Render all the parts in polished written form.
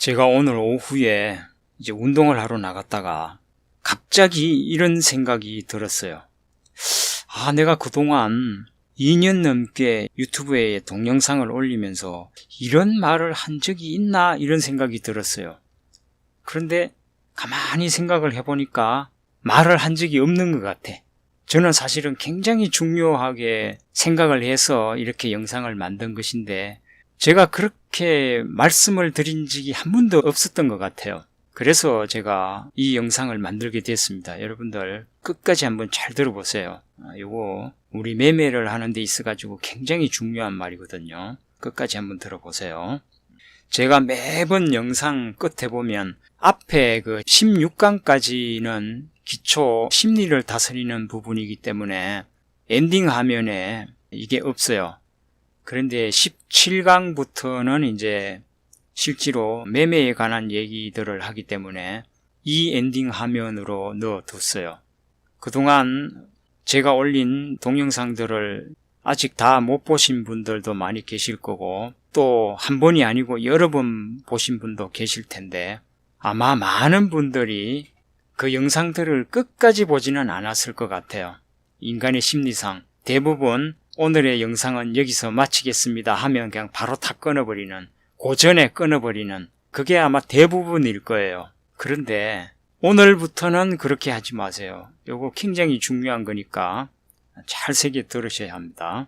제가 오늘 오후에 이제 운동을 하러 나갔다가 갑자기 이런 생각이 들었어요. 내가 그동안 2년 넘게 유튜브에 동영상을 올리면서 이런 말을 한 적이 있나 이런 생각이 들었어요. 그런데 가만히 생각을 해보니까 말을 한 적이 없는 것 같아. 저는 사실은 굉장히 중요하게 생각을 해서 이렇게 영상을 만든 것인데 제가 그렇게 말씀을 드린 적이 한 번도 없었던 것 같아요. 그래서 제가 이 영상을 만들게 됐습니다. 여러분들 끝까지 한번 잘 들어보세요. 요거 우리 매매를 하는 데 있어가지고 굉장히 중요한 말이거든요. 끝까지 한번 들어보세요. 제가 매번 영상 끝에 보면 앞에 그 16강까지는 기초 심리를 다스리는 부분이기 때문에 엔딩 화면에 이게 없어요. 그런데 17강부터는 이제 실제로 매매에 관한 얘기들을 하기 때문에 이 엔딩 화면으로 넣어뒀어요. 그동안 제가 올린 동영상들을 아직 다 못 보신 분들도 많이 계실 거고 또 한 번이 아니고 여러 번 보신 분도 계실 텐데 아마 많은 분들이 그 영상들을 끝까지 보지는 않았을 것 같아요. 인간의 심리상 대부분 오늘의 영상은 여기서 마치겠습니다 하면 그냥 바로 다 끊어버리는, 고전에 끊어버리는 그게 아마 대부분일 거예요. 그런데 오늘부터는 그렇게 하지 마세요. 요거 굉장히 중요한 거니까 잘 새겨 들으셔야 합니다.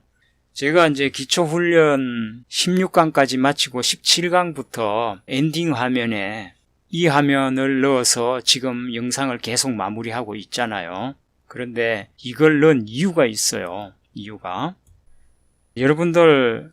제가 이제 기초훈련 16강까지 마치고 17강부터 엔딩 화면에 이 화면을 넣어서 지금 영상을 계속 마무리하고 있잖아요. 그런데 이걸 넣은 이유가 있어요. 이유가 여러분들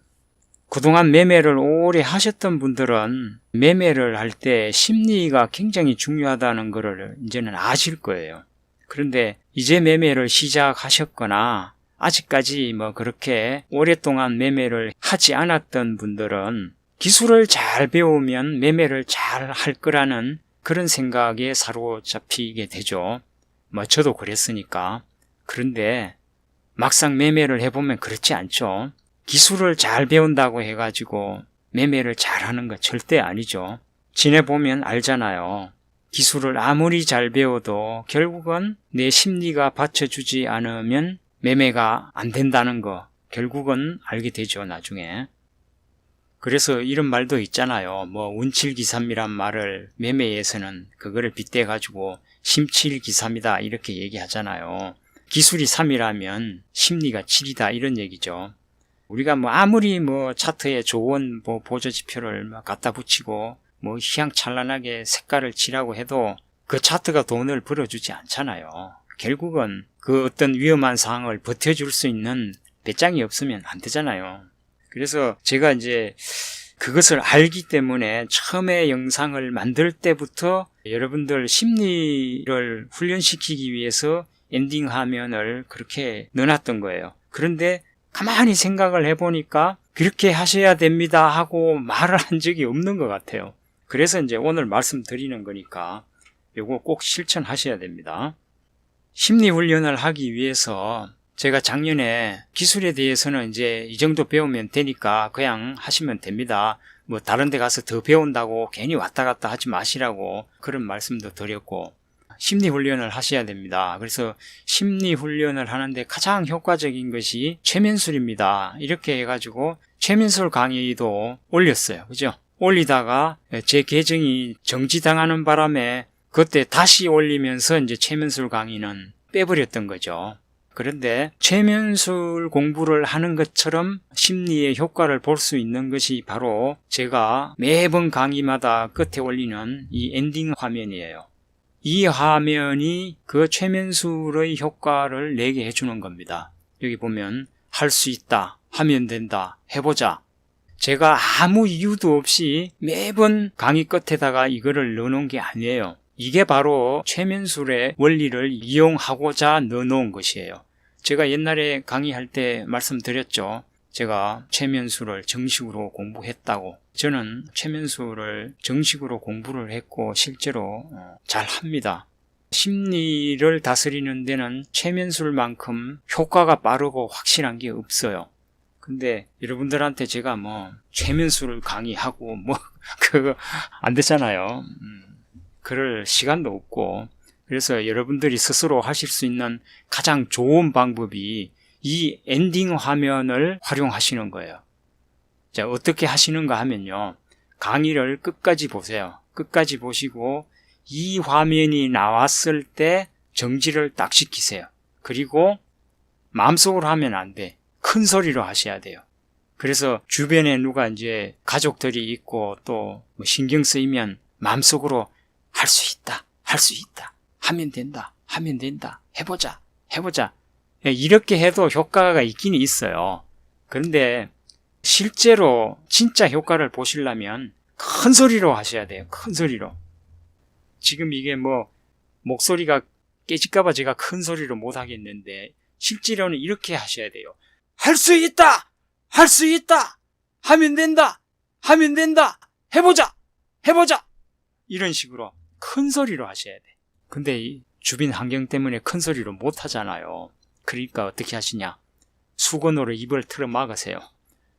그동안 매매를 오래 하셨던 분들은 매매를 할 때 심리가 굉장히 중요하다는 것을 이제는 아실 거예요. 그런데 이제 매매를 시작하셨거나 아직까지 그렇게 오랫동안 매매를 하지 않았던 분들은 기술을 잘 배우면 매매를 잘 할 거라는 그런 생각에 사로잡히게 되죠. 저도 그랬으니까. 그런데 막상 매매를 해보면 그렇지 않죠. 기술을 잘 배운다고 해가지고 매매를 잘하는 거 절대 아니죠. 지내보면 알잖아요. 기술을 아무리 잘 배워도 결국은 내 심리가 받쳐주지 않으면 매매가 안 된다는 거 결국은 알게 되죠, 나중에. 그래서 이런 말도 있잖아요. 운칠기삼이란 말을 매매에서는 그거를 빗대가지고 심칠기삼이다 이렇게 얘기하잖아요. 기술이 3이라면 심리가 7이다 이런 얘기죠. 우리가 아무리 차트에 좋은 보조지표를 갖다 붙이고 희양찬란하게 색깔을 칠하고 해도 그 차트가 돈을 벌어주지 않잖아요. 결국은 그 어떤 위험한 상황을 버텨줄 수 있는 배짱이 없으면 안 되잖아요. 그래서 제가 이제 그것을 알기 때문에 처음에 영상을 만들 때부터 여러분들 심리를 훈련시키기 위해서 엔딩 화면을 그렇게 넣어놨던 거예요. 그런데 가만히 생각을 해보니까 그렇게 하셔야 됩니다 하고 말을 한 적이 없는 것 같아요. 그래서 이제 오늘 말씀드리는 거니까 요거 꼭 실천하셔야 됩니다. 심리 훈련을 하기 위해서 제가 작년에 기술에 대해서는 이제 이 정도 배우면 되니까 그냥 하시면 됩니다. 다른 데 가서 더 배운다고 괜히 왔다 갔다 하지 마시라고 그런 말씀도 드렸고 심리 훈련을 하셔야 됩니다. 그래서 심리 훈련을 하는데 가장 효과적인 것이 최면술입니다. 이렇게 해가지고 최면술 강의도 올렸어요. 그죠? 올리다가 제 계정이 정지당하는 바람에 그때 다시 올리면서 이제 최면술 강의는 빼버렸던 거죠. 그런데 최면술 공부를 하는 것처럼 심리의 효과를 볼 수 있는 것이 바로 제가 매번 강의마다 끝에 올리는 이 엔딩 화면이에요. 이 화면이 그 최면술의 효과를 내게 해주는 겁니다. 여기 보면 할 수 있다, 하면 된다, 해보자. 제가 아무 이유도 없이 매번 강의 끝에다가 이거를 넣어놓은 게 아니에요. 이게 바로 최면술의 원리를 이용하고자 넣어놓은 것이에요. 제가 옛날에 강의할 때 말씀드렸죠. 제가 최면술을 정식으로 공부했다고. 저는 최면술을 정식으로 공부를 했고 실제로 잘 합니다. 심리를 다스리는 데는 최면술만큼 효과가 빠르고 확실한 게 없어요. 근데 여러분들한테 제가 뭐 최면수를 강의하고 뭐 그거 안 되잖아요. 그럴 시간도 없고, 그래서 여러분들이 스스로 하실 수 있는 가장 좋은 방법이 이 엔딩 화면을 활용하시는 거예요. 자, 어떻게 하시는가 하면요, 강의를 끝까지 보세요. 끝까지 보시고 이 화면이 나왔을 때 정지를 딱 시키세요. 그리고 마음속으로 하면 안 돼. 큰 소리로 하셔야 돼요. 그래서 주변에 누가 이제 가족들이 있고 또 뭐 신경 쓰이면 마음속으로 할 수 있다, 할 수 있다, 하면 된다, 하면 된다, 해보자, 해보자. 이렇게 해도 효과가 있긴 있어요. 그런데 실제로 진짜 효과를 보시려면 큰 소리로 하셔야 돼요. 큰 소리로. 지금 이게 뭐 목소리가 깨질까봐 제가 큰 소리로 못 하겠는데, 실제로는 이렇게 하셔야 돼요. 할 수 있다! 할 수 있다! 하면 된다! 하면 된다! 해보자! 해보자! 이런 식으로 큰 소리로 하셔야 돼. 근데 이 주변 환경 때문에 큰 소리로 못 하잖아요. 그러니까 어떻게 하시냐? 수건으로 입을 틀어 막으세요.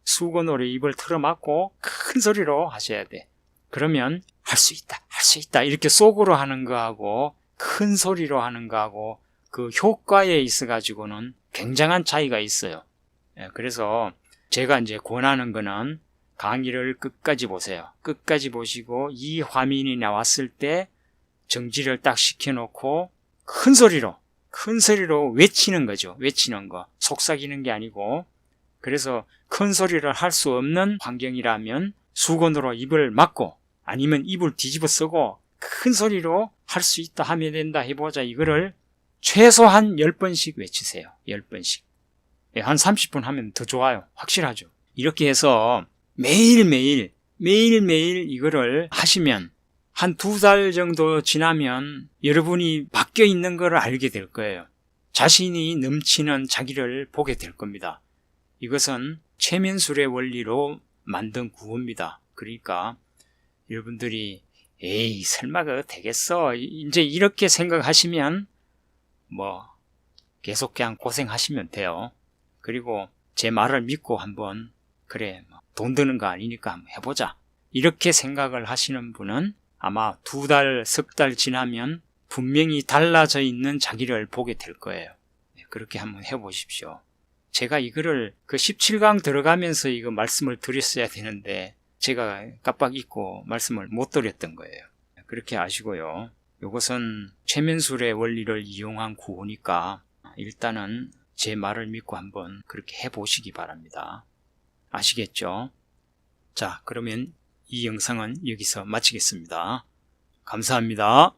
수건으로 입을 틀어 막고 큰 소리로 하셔야 돼. 그러면 할 수 있다, 할 수 있다 이렇게 속으로 하는 거하고 큰 소리로 하는 거하고 그 효과에 있어 가지고는 굉장한 차이가 있어요. 그래서 제가 이제 권하는 거는 강의를 끝까지 보세요. 끝까지 보시고 이 화면이 나왔을 때 정지를 딱 시켜놓고 큰 소리로 외치는 거죠. 외치는 거. 속삭이는 게 아니고. 그래서 큰 소리를 할 수 없는 환경이라면 수건으로 입을 막고 아니면 입을 뒤집어 쓰고 큰 소리로 할 수 있다, 하면 된다, 해보자, 이거를 최소한 10번씩 외치세요. 10번씩. 한 30분 하면 더 좋아요. 확실하죠. 이렇게 해서 매일매일 이거를 하시면 한 2달 정도 지나면 여러분이 바뀌어 있는 걸 알게 될 거예요. 자신이 넘치는 자기를 보게 될 겁니다. 이것은 최면술의 원리로 만든 구호입니다. 그러니까 여러분들이 에이 설마 그거 되겠어 이제 이렇게 생각하시면 뭐 계속 그냥 고생하시면 돼요. 그리고 제 말을 믿고 한번 그래 돈 드는 거 아니니까 한번 해보자 이렇게 생각을 하시는 분은 아마 2달, 석 달 지나면 분명히 달라져 있는 자기를 보게 될 거예요. 그렇게 한번 해보십시오. 제가 이거를 그 17강 들어가면서 이거 말씀을 드렸어야 되는데 제가 깜빡 잊고 말씀을 못 드렸던 거예요. 그렇게 아시고요. 이것은 최면술의 원리를 이용한 구호니까 일단은 제 말을 믿고 한번 그렇게 해보시기 바랍니다. 아시겠죠? 자, 그러면 이 영상은 여기서 마치겠습니다. 감사합니다.